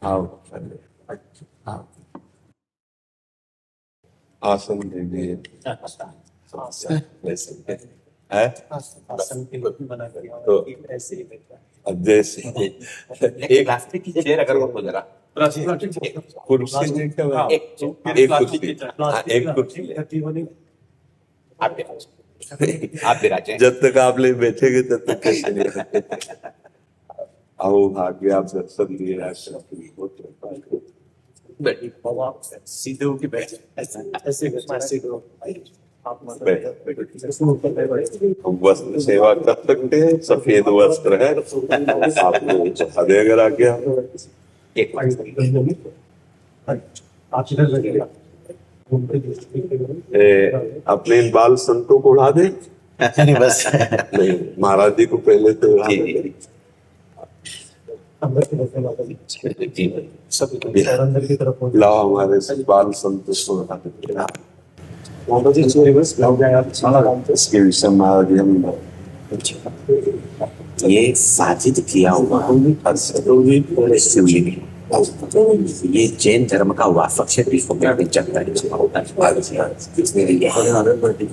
आओ आओ, आसन दीजिए। है आसन के लिए बना कर तो ऐसे ही बैठा। अब जैसे एक प्लास्टिक की चेयर अगर हो तो जरा कुर्सी लेकर आओ। एक कुर्सी आप विराजे। जब तक आप ले बैठेंगे तब तक कैसे नहीं आओ, भाग्य आप दर्शन दिए। सीधे होके बैठ, ऐसे ऐसे वस्त्र सेवा कर सकते हैं, सफेद वस्त्र है आपको चढ़ा अगर आ गया। एक अपने इन बाल संतों को उड़ा दे। बस नहीं, महाराज जी को पहले तो लाओ हमारे से बाल संतों को उड़ा दे। इसके विषय महाराज जी हम ये साजिद किया हुआ शिवलिंग, ये जैन धर्म का वास्तव चलता है।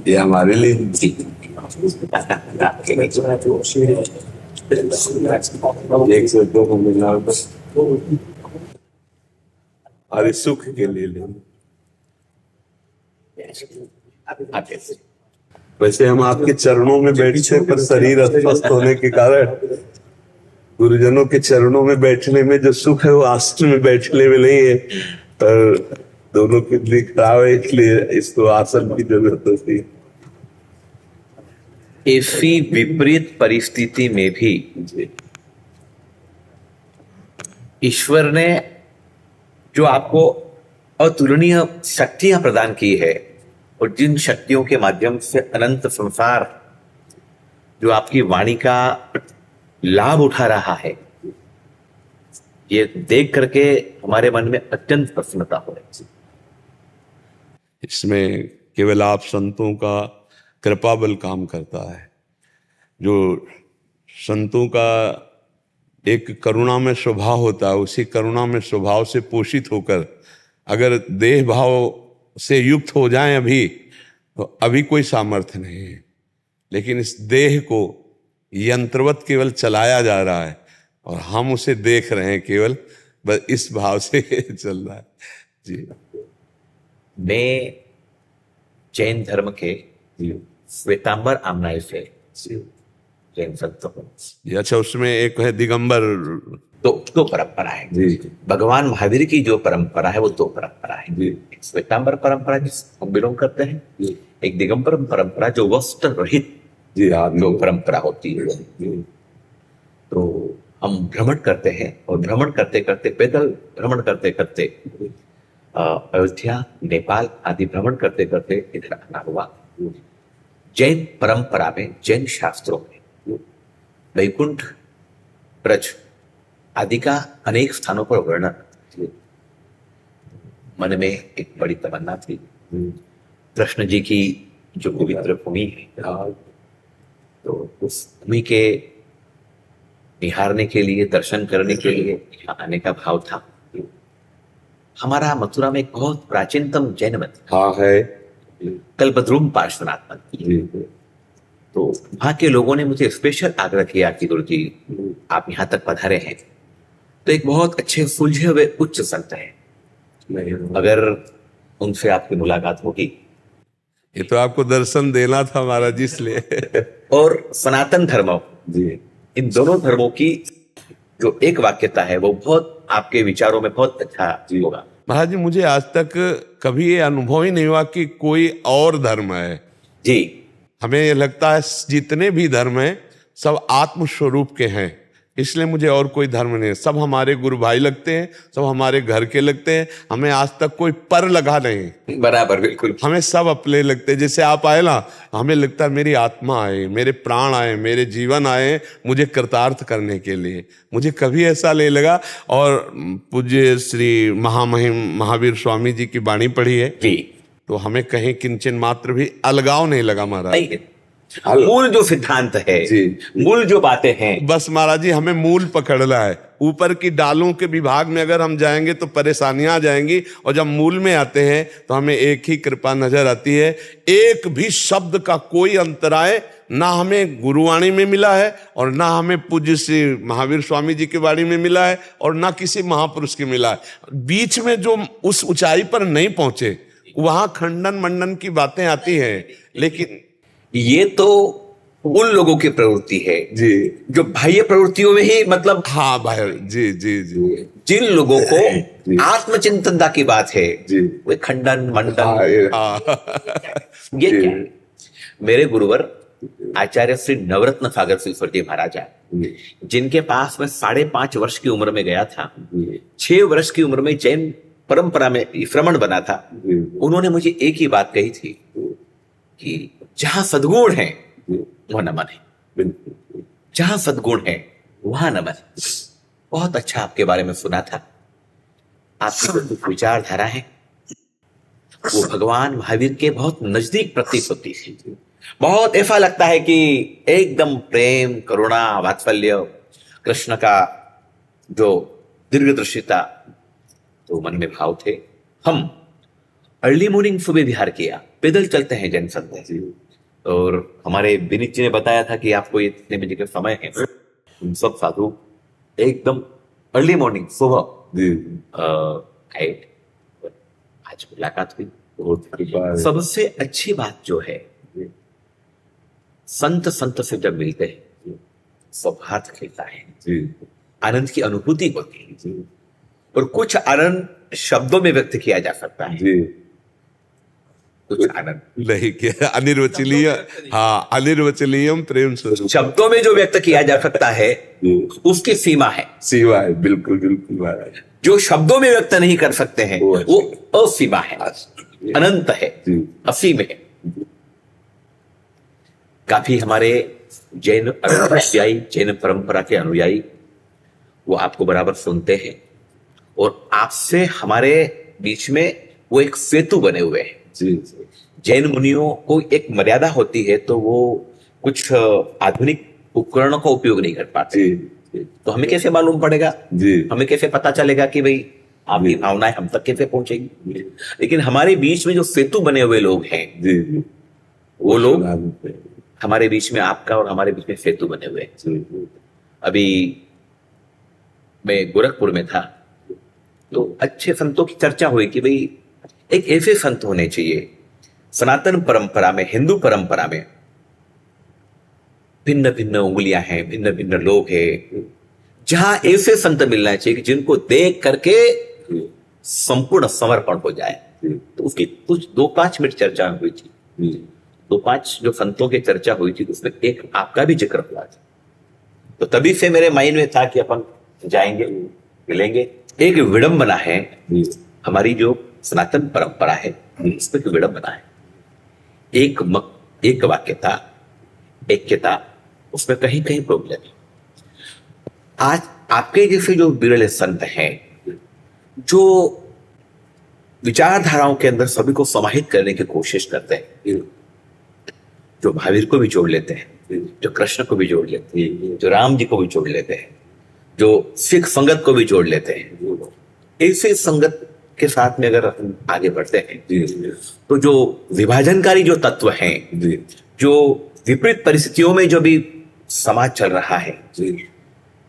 ये हमारे लिए एक से दो को मिला और सुख के लिए ले। वैसे हम आपके चरणों में बैठते पर शरीर अस्वस्थ होने के कारण गुरुजनों के चरणों में बैठने में जो सुख है वो आसन में बैठने में नहीं है, पर दोनों की खराब है, इसलिए इसको आसन की जरूरत होती है। ऐसी विपरीत परिस्थिति में भी ईश्वर ने जो आपको अतुलनीय शक्तियां प्रदान की है और जिन शक्तियों के माध्यम से अनंत संसार जो आपकी वाणी का लाभ उठा रहा है, ये देख करके हमारे मन में अत्यंत प्रसन्नता हो रही है। इसमें केवल आप संतों का कृपा बल काम करता है। जो संतों का एक करुणा में स्वभाव होता है, उसी करुणा में स्वभाव से पोषित होकर अगर देह भाव से युक्त हो जाएं अभी, तो अभी कोई सामर्थ्य नहीं है, लेकिन इस देह को यंत्रवत केवल चलाया जा रहा है और हम उसे देख रहे हैं, केवल बस इस भाव से चल रहा है जी। मैं जैन धर्म के श्वेतांबर आमनाय से जैन संत हूँ। अच्छा, उसमें एक है दिगंबर, दो परंपरा है जी। भगवान महावीर की जो परंपरा है वो दो परंपरा है। एक श्वेतांबर परंपरा जिस हम बिलोंग करते हैं, एक दिगंबर परंपरा जो वस्त्र रहित जी जो परंपरा होती है। तो हम भ्रमण करते हैं और भ्रमण करते करते, पैदल भ्रमण करते करते अयोध्या, नेपाल आदि भ्रमण करते करते इधर आना हुआ। जैन परंपरा में, जैन शास्त्रों में वैकुंठ, ब्रज आदि का अनेक स्थानों पर वर्णन। मन में एक बड़ी तमन्ना थी, कृष्ण जी की जो पवित्र भूमि है, तो उस भूमि के निहारने के लिए, दर्शन करने के लिए यहाँ आने का भाव था। हमारा मथुरा में एक बहुत प्राचीनतम जैन मंदिर है, कल्पद्रुम पार्श्वनाथ मंदिर। तो वहां के लोगों ने मुझे स्पेशल आग्रह किया कि गुरु जी आप यहाँ तक पधारे हैं तो एक बहुत अच्छे सुलझे हुए उच्च संत है, अगर उनसे आपकी मुलाकात होगी। ये तो आपको दर्शन देना था महाराज जी, इसलिए। और सनातन धर्म जी, इन दोनों धर्मों की जो एक वाक्यता है वो बहुत आपके विचारों में बहुत अच्छा होगा। महाराज जी, मुझे आज तक कभी ये अनुभव ही नहीं हुआ कि कोई और धर्म है जी। हमें ये लगता है जितने भी धर्म हैं सब आत्म स्वरूप के हैं, इसलिए मुझे और कोई धर्म नहीं है। सब हमारे गुरु भाई लगते हैं, सब हमारे घर के लगते हैं, हमें आज तक कोई पर लगा नहीं। बराबर, बिल्कुल। हमें सब अपने लगते हैं। जैसे आप आए ना, हमें लगता है मेरी आत्मा आए, मेरे प्राण आए, मेरे जीवन आए मुझे कृतार्थ करने के लिए। मुझे कभी ऐसा नहीं लगा। और पूज्य श्री महामहिम महावीर स्वामी जी की वाणी पढ़ी है जी, तो हमें कहीं किंचन मात्र भी अलगाव नहीं लगा महाराज। मूल जो सिद्धांत है, जी। मूल जो बातें हैं, बस महाराज जी हमें मूल पकड़ना है। ऊपर की डालों के विभाग में अगर हम जाएंगे तो परेशानियां आ जाएंगी, और जब मूल में आते हैं तो हमें एक ही कृपा नजर आती है। एक भी शब्द का कोई अंतराय ना हमें गुरुवाणी में मिला है, और ना हमें पूज्य श्री महावीर स्वामी जी की वाणी में मिला है, और ना किसी महापुरुष की मिला है। बीच में जो उस ऊंचाई पर नहीं पहुंचे वहां खंडन मंडन की बातें आती हैं। लेकिन ये तो उन लोगों की प्रवृत्ति है जी, जो बाह्य प्रवृत्तियों में ही, मतलब हाँ भाई, जी जी जी जिन लोगों जी। को आत्मचिंतनता की बात है, जी। वे खंडन मंडन, हाँ, ये जी। क्या है? मेरे गुरुवर आचार्य श्री नवरत्न सागर सिलसर जी महाराज हैं, जिनके पास मैं 5.5 वर्ष की उम्र में गया था। 6 वर्ष की उम्र में जैन परंपरा में श्रमण बना था। उन्होंने मुझे एक ही बात कही थी कि जहां सद्गुण है वह नमन है, जहां सद्गुण है वहां नमन है। बहुत अच्छा आपके बारे में सुना था। आपकी जो कुछ विचारधारा है वो भगवान महावीर के बहुत नजदीक प्रतीत होती है। बहुत ऐसा लगता है कि एकदम प्रेम, करुणा, वात्सल्य, कृष्ण का जो दीर्घदर्शिता तो मन में भाव थे। हम अर्ली मॉर्निंग सुबह विहार किया, पैदल चलते हैं जैन संत, और हमारे विनीत जी ने बताया था कि आपको ये इतने बजे का समय है। हम सब साधु एकदम अर्ली मॉर्निंग सुबह आए। आज मुलाकात हुई। सबसे अच्छी बात जो है, संत से जब मिलते हैं सौहार्द खिलता है, आनंद की अनुभूति होती है, और कुछ आनंद शब्दों में व्यक्त किया जा सकता है। कुछ आनंद नहीं किया, अनिर्वचनीय, हाँ, अनिर्वचनीयम प्रेम स्वरूप, शब्दों में जो व्यक्त किया जा सकता है उसकी सीमा है। सीमा है, बिल्कुल बिल्कुल महाराज। जो शब्दों में व्यक्त नहीं कर सकते हैं वो असीमा है, अनंत है, असीम है। काफी हमारे जैन अनुयायी, जैन परंपरा के अनुयायी, वो आपको बराबर सुनते हैं, और आपसे हमारे बीच में वो एक सेतु बने हुए हैं। जैन मुनियों को एक मर्यादा होती है, तो वो कुछ आधुनिक उपकरणों का उपयोग नहीं कर पाते। तो हमें कैसे मालूम पड़ेगा, हमें कैसे पता चलेगा कि भाई आपकी भावनाएं हम तक कैसे पहुंचेगी? लेकिन हमारे बीच में जो सेतु बने हुए लोग हैं, वो लोग हमारे बीच में, आपका और हमारे बीच में सेतु बने हुए हैं। अभी मैं गोरखपुर में था, तो अच्छे संतों की चर्चा हुई कि भाई एक ऐसे संत होने चाहिए सनातन परंपरा में, हिंदू परंपरा में भिन्न भिन्न उंगलियां हैं, भिन्न भिन्न लोग हैं, जहां ऐसे संत मिलना चाहिए कि जिनको देख करके संपूर्ण समर्पण हो जाए। तो उसकी कुछ 2-5 मिनट चर्चा हुई थी। 2-5 जो संतों की चर्चा हुई थी, उसमें एक आपका भी जिक्र हुआ था। तो तभी से मेरे माइंड में था कि अपन जाएंगे, मिलेंगे। एक विडंबना है हमारी जो सनातन परंपरा है, इसमें एक विडंबना है। एक वाक्यता, ऐक्यता, उसमें कहीं कहीं प्रॉब्लम है। आज आपके जैसे जो विरले संत हैं, जो विचारधाराओं के अंदर सभी को समाहित करने की कोशिश करते हैं, जो महावीर को भी जोड़ लेते हैं, जो कृष्ण को भी जोड़ लेते हैं, जो राम जी को भी जोड़ लेते हैं, जो सिख संगत को भी जोड़ लेते हैं, ऐसे संगत के साथ में अगर हम आगे बढ़ते हैं, तो जो विभाजनकारी जो तत्व हैं, जो विपरीत परिस्थितियों में जो भी समाज चल रहा है,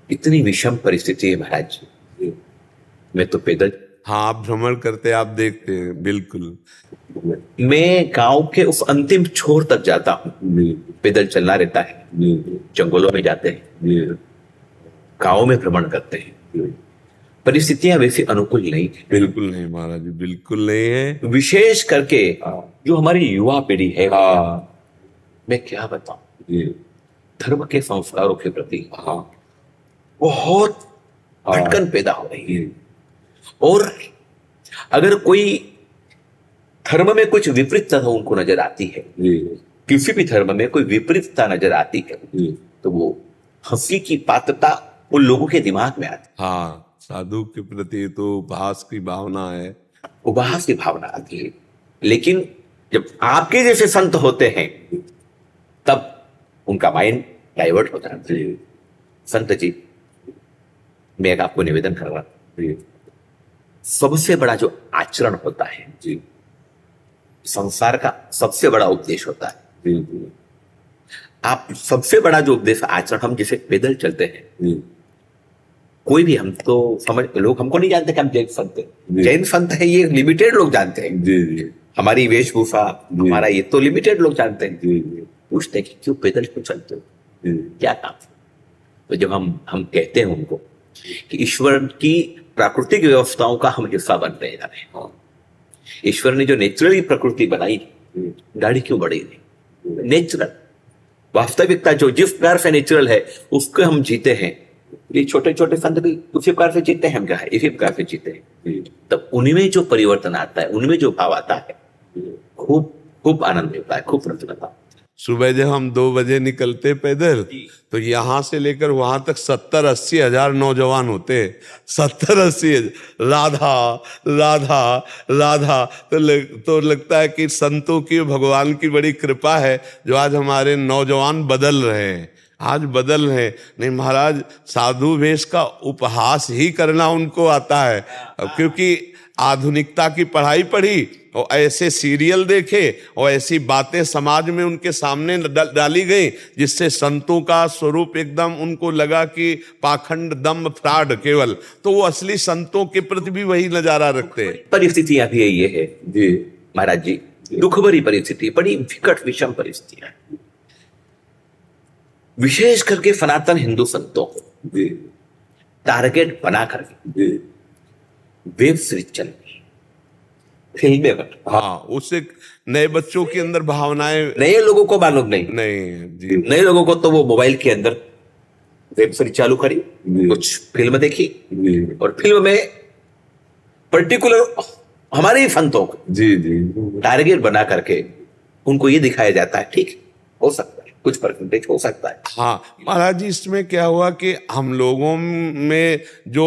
इतनी विषम परिस्थिति है महाराज। मैं तो पैदल, हाँ, आप भ्रमण करते, आप देखते हैं, बिल्कुल। मैं गांव के उस अंतिम छोर तक जाता हूँ, पैदल चलना रहता है, जंगलों में जाते हैं, गांव में भ्रमण करते हैं। परिस्थितियां वैसी अनुकूल नहीं, बिल्कुल नहीं महाराज, बिल्कुल नहीं है। विशेष करके जो हमारी युवा पीढ़ी है, मैं क्या बताऊं, धर्म के संस्कारों के प्रति बहुत भटकन पैदा हो रही है। और अगर कोई धर्म में कुछ विपरीतता उनको नजर आती है, किसी भी धर्म में कोई विपरीतता नजर आती है, तो वो हंसी की पात्रता उन लोगों के दिमाग में आती है। हाँ, साधु के प्रति तो उपहास की भावना है, उपहास की भावना आती है। लेकिन जब आपके जैसे संत होते हैं, तब उनका माइंड डाइवर्ट हो जाता है। संत जी, मैं एक आपको निवेदन कर रहा हूं, सबसे बड़ा जो आचरण होता है जी, संसार का सबसे बड़ा उपदेश होता है। आप सबसे बड़ा जो उपदेश आचरण, हम जैसे पैदल चलते हैं, कोई भी, हम तो समझ, लोग हमको नहीं जानते कि हम जैन संत हैं। जैन संत है ये लिमिटेड लोग जानते हैं। हमारी वेशभूषा, हमारा ये तो लिमिटेड लोग जानते हैं। पूछते हैं कि क्यों पैदल क्यों चलते हो, क्या काम है? तो जब हम कहते हैं उनको कि ईश्वर की प्राकृतिक व्यवस्थाओं का हम हिस्सा बनते जा रहे हैं। ईश्वर ने जो नेचुरली प्रकृति बनाई, गाड़ी क्यों बढ़ी नहीं? नेचुरल वास्तविकता जो जिस प्रकार से नेचुरल है उसको हम जीते हैं। ये छोटे छोटे संत भी उसी प्रकार से जीते हैं, हम क्या है इसी प्रकार से जीते हैं। तब उनमें जो परिवर्तन आता है, उनमें जो भाव आता है, खूब खूब आनंद मिलता है, खूब प्रसन्नता। सुबह जब हम 2 बजे निकलते पैदल, तो यहाँ से लेकर वहां तक 70-80 हजार नौजवान होते हैं। 70-80 राधा राधा राधा। तो लगता है कि संतों की, भगवान की बड़ी कृपा है जो आज हमारे नौजवान बदल रहे हैं, आज बदल रहे हैं। नहीं महाराज, साधु वेश का उपहास ही करना उनको आता है, क्योंकि आधुनिकता की पढ़ाई पढ़ी और ऐसे सीरियल देखे और ऐसी बातें समाज में उनके सामने डाली गई, जिससे संतों का स्वरूप एकदम उनको लगा कि पाखंड, दम्भ, फ्रॉड केवल। तो वो असली संतों के प्रति भी वही नजारा रखते हैं। परिस्थितियां भी ये है जी महाराज जी, दुख भरी परिस्थिति, बड़ी विकट विषम परिस्थितियां, विशेष करके सनातन हिंदू संतों को टारगेट बना करके वेब सीरीज चल रही, फिल्में बन, हाँ, उससे नए बच्चों के अंदर भावनाएं, नए लोगों को मालूम नहीं, जी, नए लोगों को तो वो मोबाइल के अंदर वेब सीरीज चालू करी, कुछ फिल्म देखी, और फिल्म में पर्टिकुलर हमारे ही संतों को जी जी टारगेट बना करके उनको ये दिखाया जाता है। ठीक हो सकता है, कुछ परसेंटेज हो सकता है। हाँ महाराज जी, इसमें क्या हुआ कि हम लोगों में जो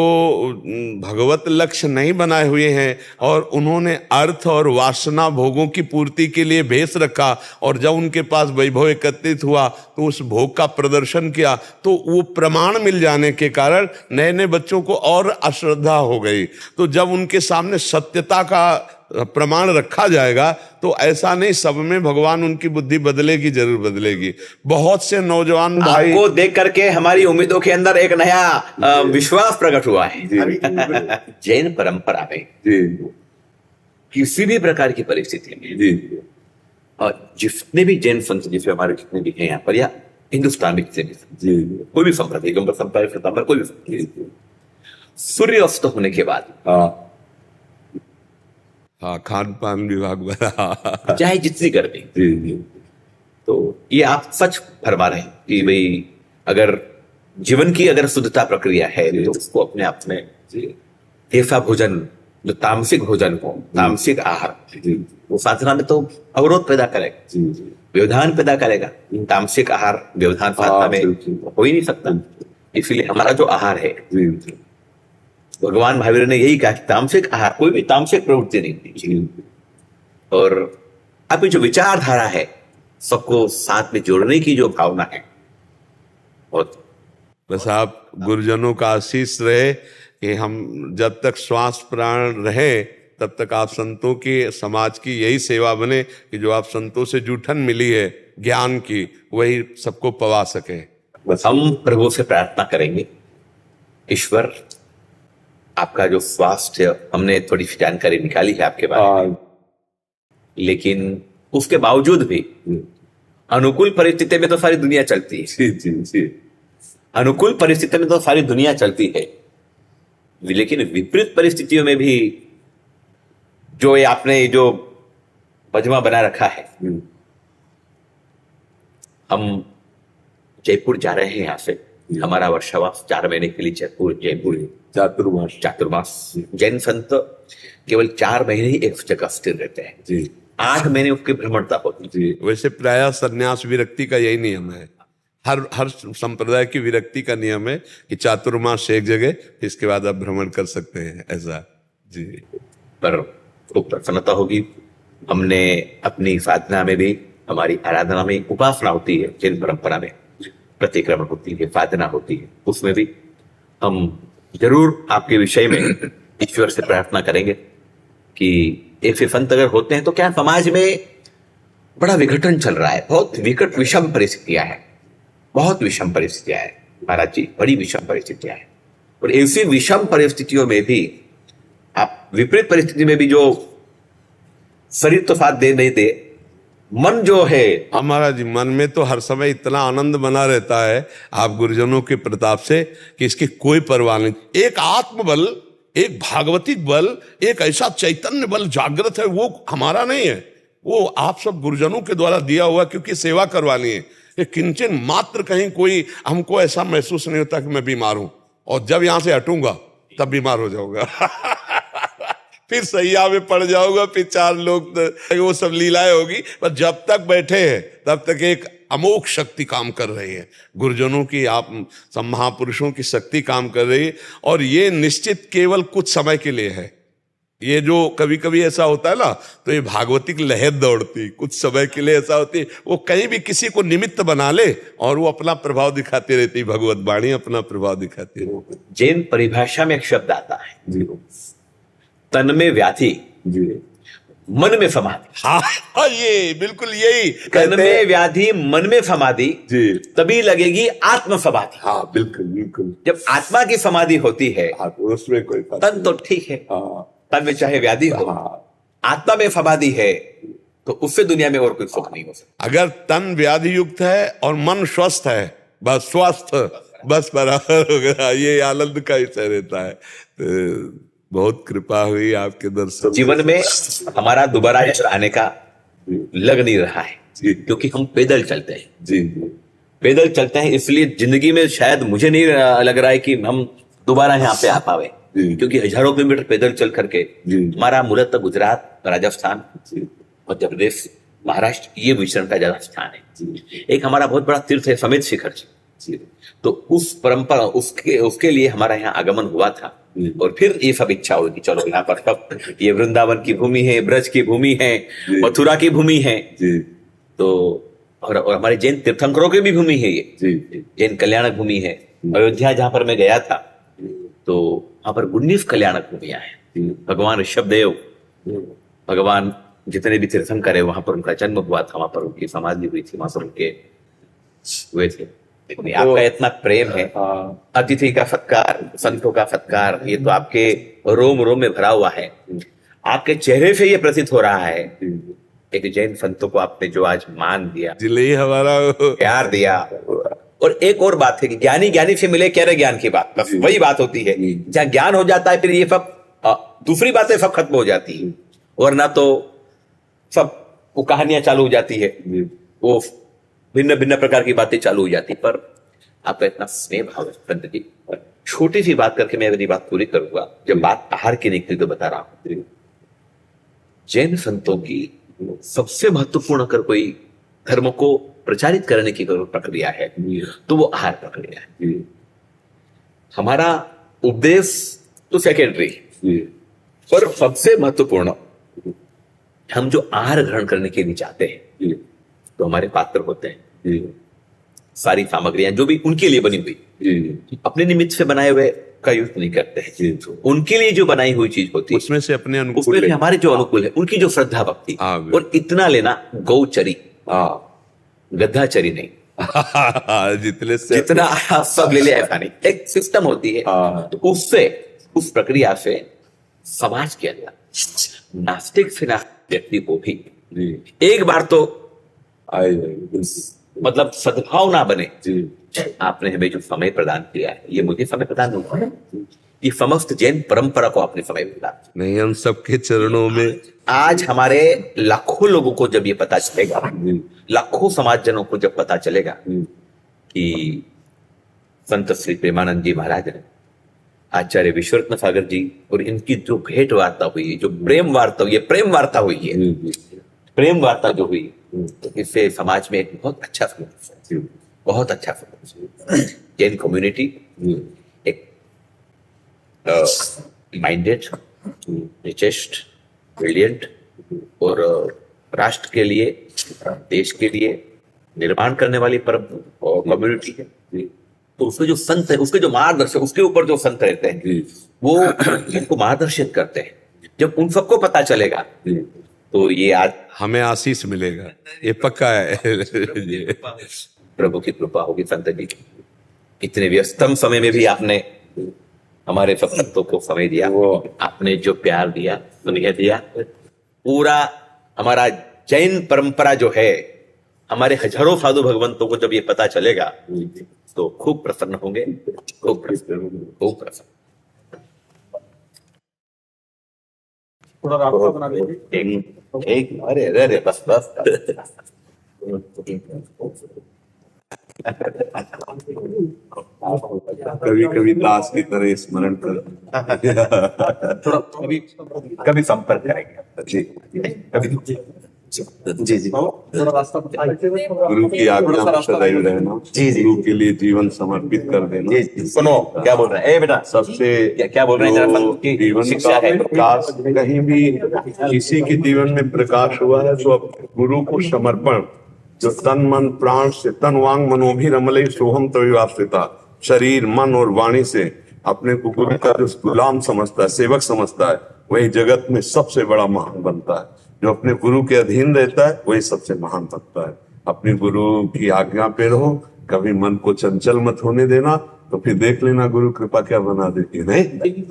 भगवत लक्ष्य नहीं बनाए हुए हैं और उन्होंने अर्थ और वासना भोगों की पूर्ति के लिए भेष रखा, और जब उनके पास वैभव एकत्रित हुआ तो उस भोग का प्रदर्शन किया, तो वो प्रमाण मिल जाने के कारण नए नए बच्चों को और अश्रद्धा हो गई। तो जब उनके सामने सत्यता का प्रमाण रखा जाएगा तो ऐसा नहीं, सब में भगवान उनकी बुद्धि बदलेगी, जरूर बदलेगी। बहुत से नौजवान भाई आपको देख करके हमारी उम्मीदों के अंदर एक नया विश्वास प्रकट हुआ है। जैन परंपरा में किसी भी प्रकार की परिस्थिति में, और जितने भी जैन संत, जिसमें हमारे जितने भी हैं यहाँ पर, या हिंदुस्तान में किसी भी कोई भी संप्रदाय, कोई भी, सूर्यास्त होने के बाद, हाँ, खान पान विभाग बना, चाहे जितनी गर्मी, तो ये आप सच फरमा रहे हैं कि भाई अगर जीवन की अगर शुद्धता प्रक्रिया है तो उसको अपने आप में ऐसा भोजन जो तामसिक भोजन हो, तामसिक आहार, वो साधना में तो अवरोध पैदा करेगा, व्यवधान पैदा करेगा। तामसिक आहार व्यवधान साधना में हो ही नहीं सकता। इसलिए हमारा जो आहार है, भगवान महावीर ने यही कहा कि तामसिक आहार, कोई भी तामसिक प्रवृत्ति नहीं। और अभी जो विचारधारा है, सबको साथ में जोड़ने की जो भावना है, और बस आप गुरुजनों का आशीष रहे कि हम जब तक श्वास प्राण रहे तब तक आप संतों की, समाज की यही सेवा बने कि जो आप संतों से जूठन मिली है ज्ञान की, वही सबको पवा सके। बस हम प्रभु से प्रार्थना करेंगे, ईश्वर आपका जो स्वास्थ्य, हमने थोड़ी सी जानकारी निकाली है आपके बारे में, लेकिन उसके बावजूद भी अनुकूल परिस्थिति में तो सारी दुनिया चलती है। अनुकूल परिस्थिति में तो सारी दुनिया चलती है, लेकिन विपरीत परिस्थितियों में भी जो ये आपने जो मजमा बना रखा है, हम जयपुर जा रहे हैं। यहाँ से हमारा वर्षावास 4 महीने के लिए जयपुर चातुर्मास। जैन संत केवल 4 महीने ही एक जगह स्थिर रहते हैं जी, 8 महीने उसकी भ्रमणता होती है। वैसे प्रायः संन्यास विरक्ति का यही नियम है, हर संप्रदाय की विरक्ति का नियम है कि चातुर्मास एक जगह, इसके बाद आप भ्रमण कर सकते हैं, ऐसा जी। पर खूब प्रसन्नता होगी। हमने अपनी साधना में भी हमारी आराधना में उपासना होती है, जैन परंपरा में प्रतिक्रमण होती है, साधना होती है, उसमें भी हम जरूर आपके विषय में ईश्वर से प्रार्थना करेंगे कि ऐसे संत अगर होते हैं तो क्या समाज में बड़ा विघटन चल रहा है, बहुत विकट विषम परिस्थितियां हैं, बहुत विषम परिस्थितियां हैं महाराज जी, बड़ी विषम परिस्थितियां हैं। और ऐसी विषम परिस्थितियों में भी आप विपरीत परिस्थिति में भी जो शरीर तो साथ दे नहीं दे, मन जो है हमारा जी मन में तो हर समय इतना आनंद बना रहता है आप गुरुजनों के प्रताप से कि इसकी कोई परवाह नहीं। एक आत्मबल, एक भागवतिक बल, एक ऐसा चैतन्य बल जागृत है, वो हमारा नहीं है, वो आप सब गुरुजनों के द्वारा दिया हुआ, क्योंकि सेवा करवानी है। ये किंचन मात्र कहीं कोई हमको ऐसा महसूस नहीं होता कि मैं बीमार हूं, और जब यहां से हटूंगा तब बीमार हो जाऊंगा फिर सैया में पड़ जाऊंगा, फिर 4 लोग वो सब लीलाएं होगी, पर जब तक बैठे हैं तब तक एक अमोघ शक्ति काम कर रही है, गुरुजनों की, आप सब महापुरुषों की शक्ति काम कर रही है। और ये निश्चित केवल कुछ समय के लिए है। ये जो कभी कभी ऐसा होता है ना, तो ये भागवतिक लहर दौड़ती कुछ समय के लिए ऐसा होती है, वो कहीं भी किसी को निमित्त बना ले और वो अपना प्रभाव दिखाती रहती, भगवत वाणी अपना प्रभाव दिखाती रहती। जैन परिभाषा में एक शब्द आता है जी, तन में व्याधि जी, मन में समाधि। हाँ, ये बिल्कुल यही तन में व्याधि, मन में समाधि जी, तभी लगेगी आत्म समाधि। हाँ बिल्कुल बिल्कुल। जब आत्मा की समाधि होती है उसमें कोई तन तो ठीक है, तन में चाहे व्याधि हो, आत्मा में समाधि है तो उससे दुनिया में और कोई सुख नहीं हो सकता। अगर तन व्याधि युक्त है और मन स्वस्थ है, बस स्वस्थ, बस बराबर हो गया, ये आनंद का विषय रहता है। तो बहुत कृपा हुई आपके दर्शन। जीवन में हमारा दोबारा आने का लग नहीं रहा है क्योंकि हम पैदल चलते हैं जी, पैदल चलते हैं, इसलिए जिंदगी में शायद मुझे नहीं लग रहा है कि हम दोबारा यहाँ पे आ पावे, क्योंकि हजारों किलोमीटर पैदल चल करके हमारा मूलतः गुजरात, राजस्थान, मध्य प्रदेश, महाराष्ट्र, ये विचरण का ज्यादा स्थान है। एक हमारा बहुत बड़ा तीर्थ है समेत शिखर जी, तो उस परंपरा उसके लिए हमारा यहाँ आगमन हुआ था। और फिर ये सब इच्छा हुई कि चलो यहाँ पर सब, ये वृंदावन की भूमि है, ब्रज की भूमि है, मथुरा की भूमि है, तो और हमारे जैन तीर्थंकरों की भी भूमि है, ये जैन कल्याणक भूमि है। अयोध्या जहां पर मैं गया था तो वहां पर 19 कल्याणक भूमियां हैं। भगवान ऋषभदेव, भगवान जितने भी तीर्थंकर है वहां पर उनका जन्म हुआ था, वहां पर उनकी समाधि हुई थी, वहां पर उनके हुए थे। आपका इतना प्रेम है, अतिथि का सत्कार, संतों का सत्कार, ये तो आपके रोम रोम में भरा हुआ है। आपके चेहरे से ये प्रतीत हो रहा है एक जैन संतों को आपने जो आज मान दिया, जिले हमारा प्यार दिया। और एक और बात है कि ज्ञानी ज्ञानी से मिले, कह रहे ज्ञान की बात, बस वही बात होती है। जहां ज्ञान हो जाता है फिर ये सब दूसरी बातें सब खत्म हो जाती है, वरना तो सब वो कहानियां चालू हो जाती है, वो भिन्न भिन्न प्रकार की बातें चालू हो जाती। पर आपका इतना स्नेह भाव है पंत जी। छोटी सी बात करके मैं अपनी बात पूरी करूंगा। जब बात आहार की निकली तो बता रहा हूं, जैन संतों की सबसे महत्वपूर्ण अगर कोई धर्म को प्रचारित करने की प्रक्रिया है तो वो आहार प्रक्रिया है। हमारा उपदेश तो सेकेंडरी, पर सबसे महत्वपूर्ण हम जो आहार ग्रहण करने के लिए चाहते हैं तो हमारे पात्र होते हैं, सारी सामग्रियां जो भी उनके लिए बनी हुई, अपने निमित्त से बनाए हुए का यूज नहीं करते हैं, उनके लिए जो बनाई हुई चीज होती है उसमें से अपने अनुकूल, उसमें भी हमारे जो अनुकूल है, उनकी जो श्रद्धा भक्ति, और इतना लेना, गौचरी, गद्दाचरी नहीं जितना आप सब ले ले ऐसा नहीं, एक सिस्टम होती है। तो उससे, उस प्रक्रिया से समाज के अंदर नास्तिक से नास्तिक व्यक्ति को भी एक बार तो मतलब सद्भाव ना बने। आपने हमें जो समय प्रदान किया है, ये मुझे समय प्रदान नहीं हुआ, ये समस्त जैन परंपरा को आपने समय प्रदान नहीं, हम सबके चरणों में। आज हमारे लाखों लोगों को जब ये पता चलेगा, लाखों समाजजनों को जब पता चलेगा कि संत श्री प्रेमानंद जी महाराज ने, आचार्य विश्वरत्न सागर जी और इनकी जो भेंट वार्ता हुई, जो प्रेम वार्ता हुई है, प्रेम वार्ता हुई है, प्रेम वार्ता जो हुई, तो इससे समाज में एक बहुत अच्छा समझ, बहुत अच्छा समझ, जैन कम्युनिटी एक माइंडेड, रिचेस्ट, ब्रिलियंट और राष्ट्र के लिए देश के लिए निर्माण करने वाली परम और कम्युनिटी है। तो उसके जो संत है, उसके जो मार्गदर्शक, उसके ऊपर जो संत रहते हैं जी वो इनको मार्गदर्शित करते हैं। जब उन सबको पता चलेगा जी तो ये आज हमें आशीष मिलेगा, ये पक्का है। जी प्रभु की कृपा होगी। संत जी इतने व्यस्तम समय में भी आपने हमारे सब संतों को समय दिया, आपने जो प्यार दिया, स्नेह दिया, पूरा हमारा जैन परंपरा जो है, हमारे हजारों साधु भगवंतों को जब ये पता चलेगा तो खूब प्रसन्न होंगे, खूब प्रसन्न। थोड़ा रास्ता बना दीजिए। एक अरे अरे अरे बस बस कभी कभी दास की तरह स्मरण कर थोड़ा कभी संपर्क करेंगे। जी कभी जी जी थोड़ा रास्ता गुरु की आज्ञा में सदैव रहना, जी, जी। गुरु के लिए जीवन समर्पित कर देना। जी सुनो क्या बोल रहे हैं, ए बेटा सबसे क्या बोल रहे हैं, जरा जो संत की जीवन शिक्षा का है। प्रकाश, कहीं भी किसी के जीवन में प्रकाश हुआ है तो अब गुरु को समर्पण, जो तन मन प्राण से, तन वांग मनोभी रमले सोहम तविवास्थिता, शरीर मन और वाणी से अपने को गुरु का जो गुलाम समझता है, सेवक समझता है, वही जगत में सबसे बड़ा महान बनता है। जो अपने गुरु के अधीन रहता है वही सबसे महान बनता है। अपने गुरु की आज्ञा पे रहो, कभी मन को चंचल मत होने देना, तो फिर देख लेना गुरु कृपा क्या बना देती है। नहीं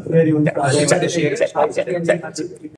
Very